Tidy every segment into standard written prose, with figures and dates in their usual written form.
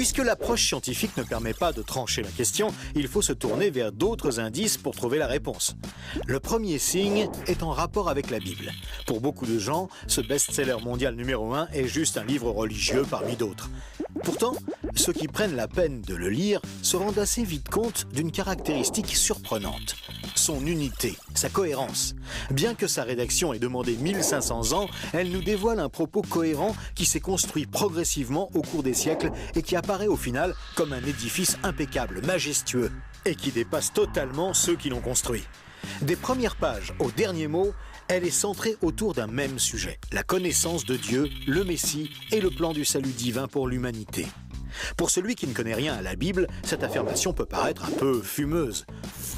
Puisque l'approche scientifique ne permet pas de trancher la question, il faut se tourner vers d'autres indices pour trouver la réponse. Le premier signe est en rapport avec la Bible. Pour beaucoup de gens, ce best-seller mondial numéro 1 est juste un livre religieux parmi d'autres. Pourtant, ceux qui prennent la peine de le lire se rendent assez vite compte d'une caractéristique surprenante. Son unité, sa cohérence. Bien que sa rédaction ait demandé 1500 ans, elle nous dévoile un propos cohérent qui s'est construit progressivement au cours des siècles et qui apparaît au final comme un édifice impeccable, majestueux, et qui dépasse totalement ceux qui l'ont construit. Des premières pages aux derniers mots, elle est centrée autour d'un même sujet, la connaissance de Dieu, le Messie et le plan du salut divin pour l'humanité. Pour celui qui ne connaît rien à la Bible, cette affirmation peut paraître un peu fumeuse.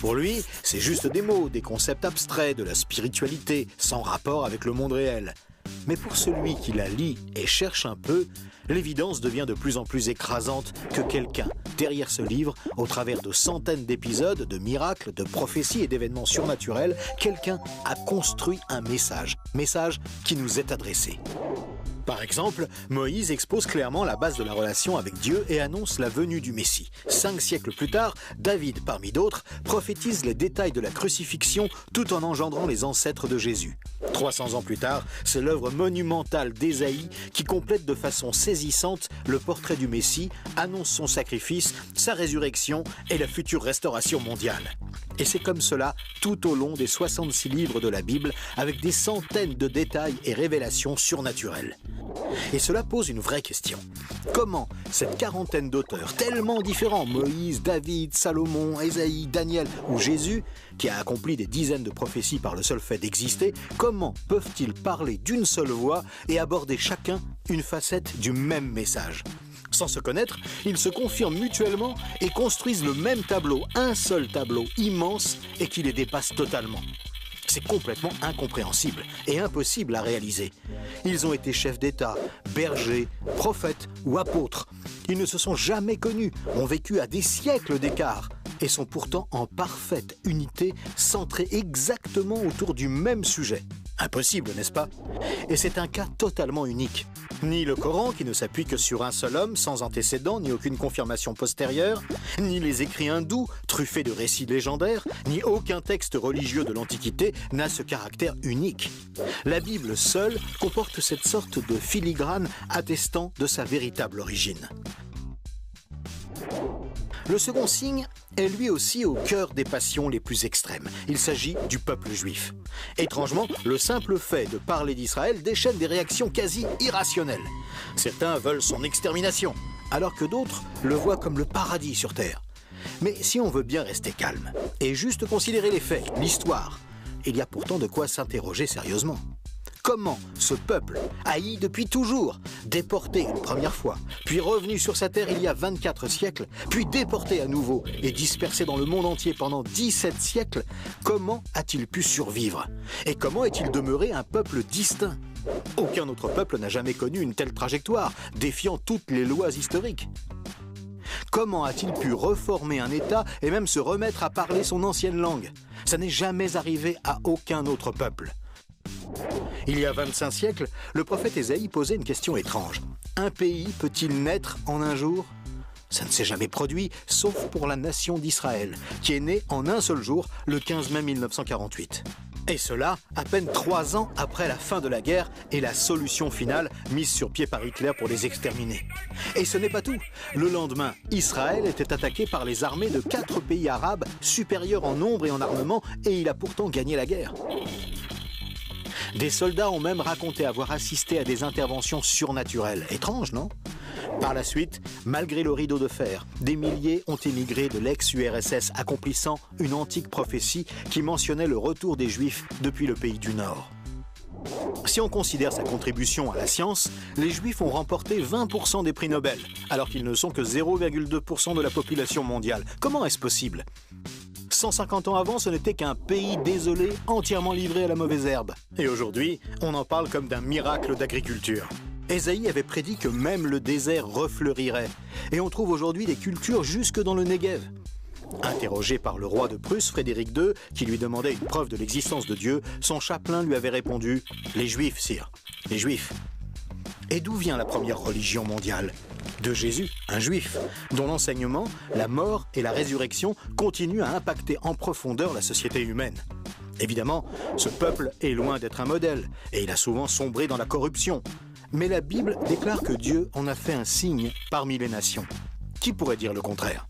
Pour lui, c'est juste des mots, des concepts abstraits, de la spiritualité, sans rapport avec le monde réel. Mais pour celui qui la lit et cherche un peu, l'évidence devient de plus en plus écrasante que quelqu'un, derrière ce livre, au travers de centaines d'épisodes, de miracles, de prophéties et d'événements surnaturels, quelqu'un a construit un message qui nous est adressé. Par exemple, Moïse expose clairement la base de la relation avec Dieu et annonce la venue du Messie. 5 siècles plus tard, David, parmi d'autres, prophétise les détails de la crucifixion tout en engendrant les ancêtres de Jésus. 300 ans plus tard, c'est l'œuvre monumentale d'Ésaïe qui complète de façon saisissante le portrait du Messie, annonce son sacrifice, sa résurrection et la future restauration mondiale. Et c'est comme cela tout au long des 66 livres de la Bible, avec des centaines de détails et révélations surnaturelles. Et cela pose une vraie question. Comment cette quarantaine d'auteurs tellement différents, Moïse, David, Salomon, Ésaïe, Daniel ou Jésus, qui a accompli des dizaines de prophéties par le seul fait d'exister, comment peuvent-ils parler d'une seule voix et aborder chacun une facette du même message ? Sans se connaître, ils se confirment mutuellement et construisent le même tableau, un seul tableau immense et qui les dépasse totalement. C'est complètement incompréhensible et impossible à réaliser. Ils ont été chefs d'État, bergers, prophètes ou apôtres. Ils ne se sont jamais connus, ont vécu à des siècles d'écart et sont pourtant en parfaite unité, centrés exactement autour du même sujet. Impossible, n'est-ce pas ? Et c'est un cas totalement unique. Ni le Coran, qui ne s'appuie que sur un seul homme, sans antécédent ni aucune confirmation postérieure, ni les écrits hindous, truffés de récits légendaires, ni aucun texte religieux de l'Antiquité n'a ce caractère unique. La Bible seule comporte cette sorte de filigrane attestant de sa véritable origine. Le second signe est lui aussi au cœur des passions les plus extrêmes. Il s'agit du peuple juif. Étrangement, le simple fait de parler d'Israël déchaîne des réactions quasi irrationnelles. Certains veulent son extermination, alors que d'autres le voient comme le paradis sur terre. Mais si on veut bien rester calme et juste considérer les faits, l'histoire, il y a pourtant de quoi s'interroger sérieusement. Comment ce peuple, haï depuis toujours, déporté une première fois, puis revenu sur sa terre il y a 24 siècles, puis déporté à nouveau et dispersé dans le monde entier pendant 17 siècles, comment a-t-il pu survivre? Et comment est-il demeuré un peuple distinct? Aucun autre peuple n'a jamais connu une telle trajectoire, défiant toutes les lois historiques. Comment a-t-il pu reformer un État et même se remettre à parler son ancienne langue? Ça n'est jamais arrivé à aucun autre peuple. Il y a 25 siècles, le prophète Ésaïe posait une question étrange. Un pays peut-il naître en un jour? Ça ne s'est jamais produit, sauf pour la nation d'Israël, qui est née en un seul jour, le 15 mai 1948. Et cela, à peine 3 ans après la fin de la guerre et la solution finale mise sur pied par Hitler pour les exterminer. Et ce n'est pas tout. Le lendemain, Israël était attaqué par les armées de 4 pays arabes, supérieurs en nombre et en armement, et il a pourtant gagné la guerre. Des soldats ont même raconté avoir assisté à des interventions surnaturelles. Étrange, non? Par la suite, malgré le rideau de fer, des milliers ont émigré de l'ex-URSS, accomplissant une antique prophétie qui mentionnait le retour des Juifs depuis le pays du Nord. Si on considère sa contribution à la science, les Juifs ont remporté 20% des prix Nobel, alors qu'ils ne sont que 0,2% de la population mondiale. Comment est-ce possible ? 150 ans avant, ce n'était qu'un pays désolé, entièrement livré à la mauvaise herbe. Et aujourd'hui, on en parle comme d'un miracle d'agriculture. Ésaïe avait prédit que même le désert refleurirait. Et on trouve aujourd'hui des cultures jusque dans le Negev. Interrogé par le roi de Prusse, Frédéric II, qui lui demandait une preuve de l'existence de Dieu, son chapelain lui avait répondu « Les Juifs, sire, les Juifs ». Et d'où vient la première religion mondiale? de Jésus, un juif, dont l'enseignement, la mort et la résurrection continuent à impacter en profondeur la société humaine. Évidemment, ce peuple est loin d'être un modèle, et il a souvent sombré dans la corruption. Mais la Bible déclare que Dieu en a fait un signe parmi les nations. Qui pourrait dire le contraire ?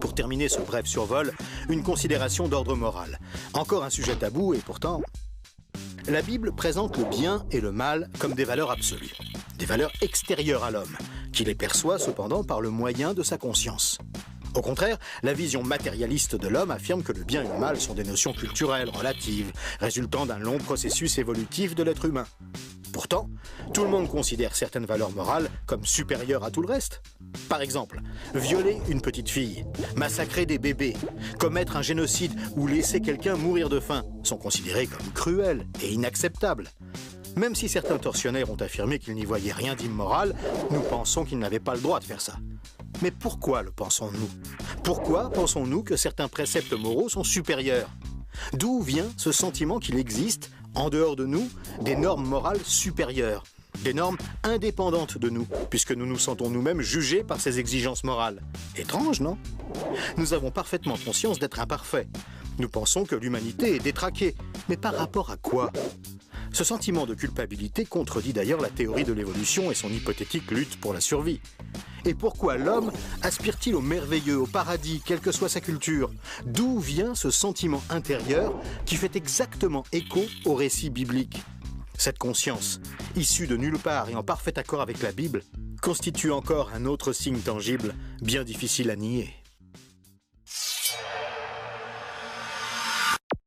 Pour terminer ce bref survol, une considération d'ordre moral. Encore un sujet tabou et pourtant... La Bible présente le bien et le mal comme des valeurs absolues, des valeurs extérieures à l'homme, qui les perçoit cependant par le moyen de sa conscience. Au contraire, la vision matérialiste de l'homme affirme que le bien et le mal sont des notions culturelles, relatives, résultant d'un long processus évolutif de l'être humain. Pourtant, tout le monde considère certaines valeurs morales comme supérieures à tout le reste. Par exemple, violer une petite fille, massacrer des bébés, commettre un génocide ou laisser quelqu'un mourir de faim sont considérés comme cruels et inacceptables. Même si certains tortionnaires ont affirmé qu'ils n'y voyaient rien d'immoral, nous pensons qu'ils n'avaient pas le droit de faire ça. Mais pourquoi le pensons-nous ? Pourquoi pensons-nous que certains préceptes moraux sont supérieurs ? D'où vient ce sentiment qu'il existe, en dehors de nous, des normes morales supérieures, des normes indépendantes de nous, puisque nous nous sentons nous-mêmes jugés par ces exigences morales ? Étrange, non ? Nous avons parfaitement conscience d'être imparfaits. Nous pensons que l'humanité est détraquée, mais par rapport à quoi ? Ce sentiment de culpabilité contredit d'ailleurs la théorie de l'évolution et son hypothétique lutte pour la survie. Et pourquoi l'homme aspire-t-il au merveilleux, au paradis, quelle que soit sa culture ? D'où vient ce sentiment intérieur qui fait exactement écho au récit biblique ? Cette conscience, issue de nulle part et en parfait accord avec la Bible, constitue encore un autre signe tangible, bien difficile à nier.